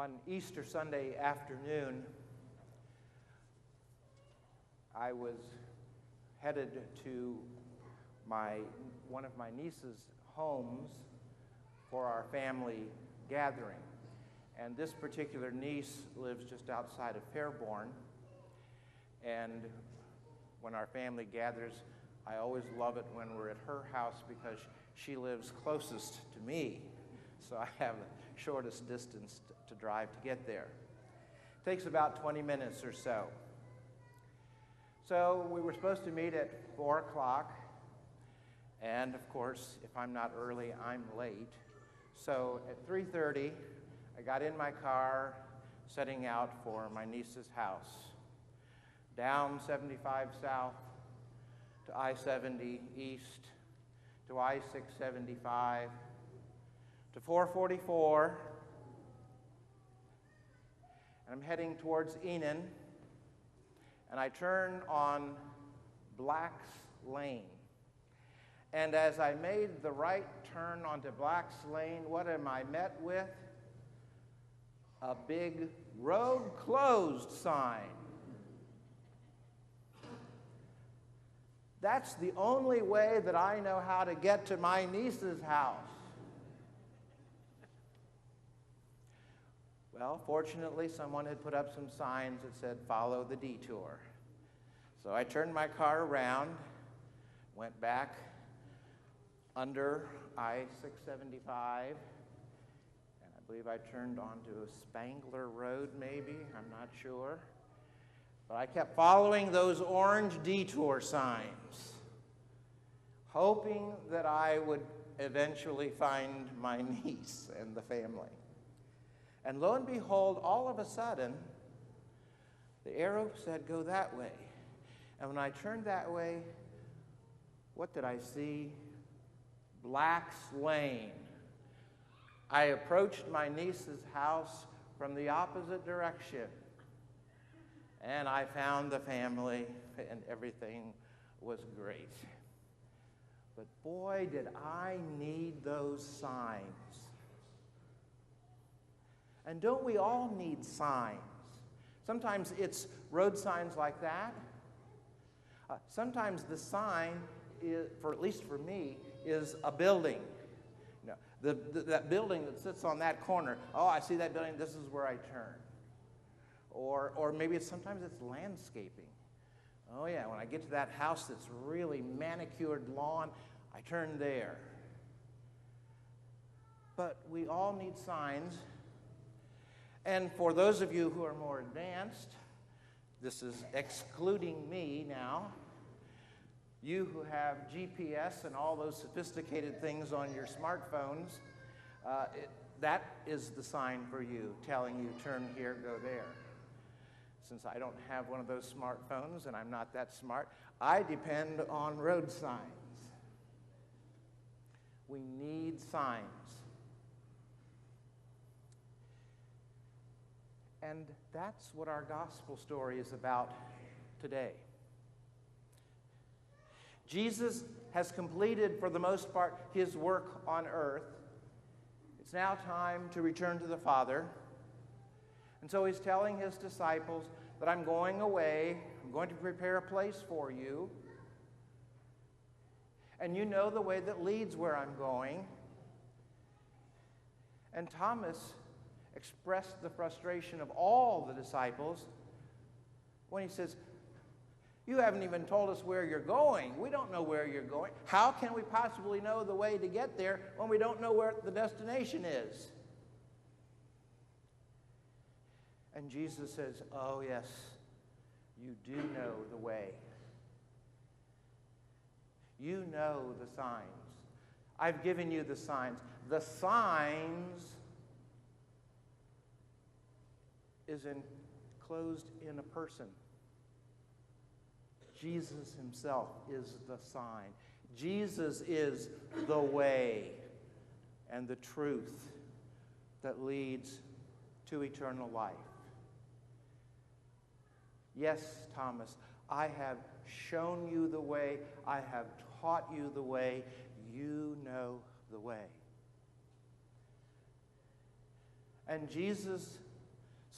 On Easter Sunday afternoon, I was headed to one of my niece's homes for our family gathering. And this particular niece lives just outside of Fairborn. And when our family gathers, I always love it when we're at her house because she lives closest to me. So I have the shortest distance to drive to get there. It takes about 20 minutes or so. So we were supposed to meet at 4 o'clock. And of course, if I'm not early, I'm late. So at 3:30, I got in my car, setting out for my niece's house. Down 75 south to I-70 east to I-675 to 444. And I'm heading towards Enon. And I turn on Black's Lane. And as I made the right turn onto Black's Lane, what am I met with? A big road closed sign. That's the only way that I know how to get to my niece's house. Well, fortunately, someone had put up some signs that said, "Follow the detour." So I turned my car around, went back under I-675, and I believe I turned onto Spangler Road, maybe, I'm not sure. But I kept following those orange detour signs, hoping that I would eventually find my niece and the family. And lo and behold, all of a sudden, the arrow said, "Go that way." And when I turned that way, what did I see? Black's Lane. I approached my niece's house from the opposite direction. And I found the family, and everything was great. But boy, did I need those signs. And don't we all need signs? Sometimes it's road signs like that. Sometimes the sign, at least for me, is a building. You know, that building that sits on that corner. Oh, I see that building, this is where I turn. Or maybe sometimes it's landscaping. Oh yeah, when I get to that house that's really manicured lawn, I turn there. But we all need signs. And for those of you who are more advanced, this is excluding me now, you who have GPS and all those sophisticated things on your smartphones, that is the sign for you, telling you turn here, go there. Since I don't have one of those smartphones and I'm not that smart, I depend on road signs. We need signs. And that's what our gospel story is about today. Jesus has completed, for the most part, his work on earth. It's now time to return to the Father. And so he's telling his disciples that I'm going away. I'm going to prepare a place for you. And you know the way that leads where I'm going. And Thomas expressed the frustration of all the disciples when he says, "You haven't even told us where you're going. We don't know where you're going. How can we possibly know the way to get there when we don't know where the destination is?" And Jesus says, "Oh yes, you do know the way. You know the signs. I've given you the signs. The signs is enclosed in a person. Jesus himself is the sign. Jesus is the way and the truth that leads to eternal life. Yes, Thomas, I have shown you the way. I have taught you the way. You know the way." And Jesus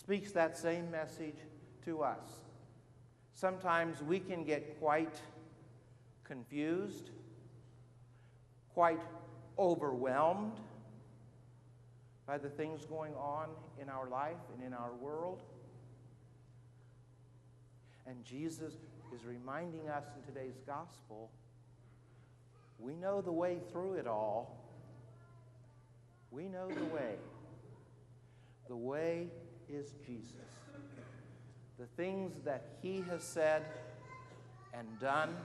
speaks that same message to us. Sometimes we can get quite confused, quite overwhelmed by the things going on in our life and in our world. And Jesus is reminding us in today's gospel, we know the way through it all. We know the way. The way is Jesus. The things that he has said and done,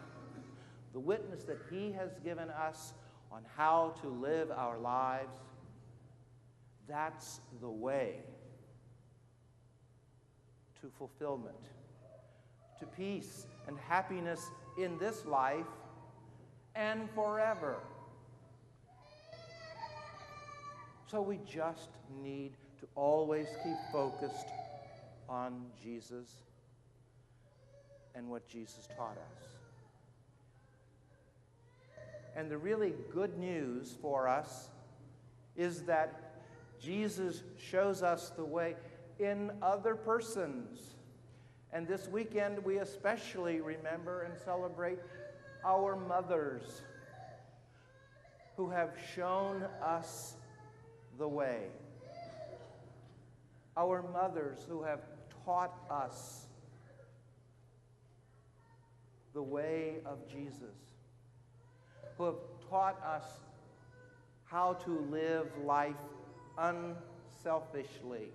the witness that he has given us on how to live our lives, that's the way to fulfillment, to peace and happiness in this life and forever. So we just need to always keep focused on Jesus and what Jesus taught us. And the really good news for us is that Jesus shows us the way in other persons. And this weekend we especially remember and celebrate our mothers who have shown us the way. Our mothers who have taught us the way of Jesus, who have taught us how to live life unselfishly,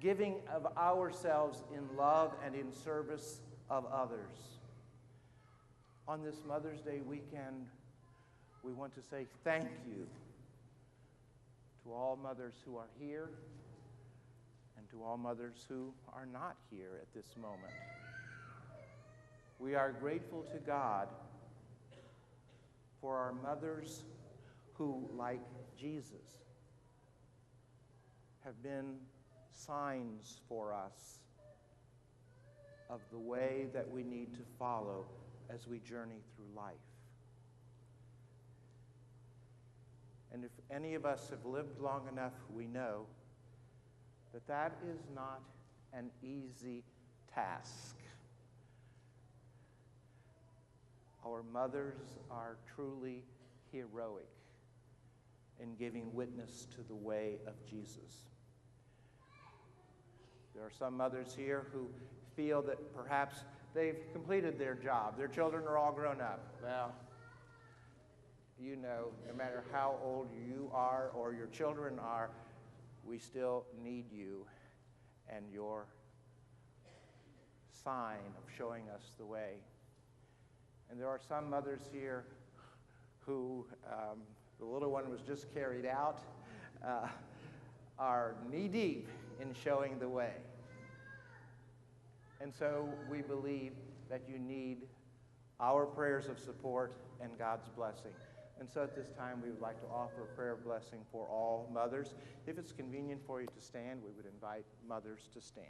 giving of ourselves in love and in service of others. On this Mother's Day weekend, we want to say thank you to all mothers who are here and to all mothers who are not here at this moment. We are grateful to God for our mothers who, like Jesus, have been signs for us of the way that we need to follow as we journey through life. And if any of us have lived long enough, we know that that is not an easy task. Our mothers are truly heroic in giving witness to the way of Jesus. There are some mothers here who feel that perhaps they've completed their job. Their children are all grown up. Well, you know, no matter how old you are or your children are, we still need you and your sign of showing us the way. And there are some mothers here who, the little one was just carried out, are knee-deep in showing the way. And so we believe that you need our prayers of support and God's blessing. And so at this time, we would like to offer a prayer of blessing for all mothers. If it's convenient for you to stand, we would invite mothers to stand.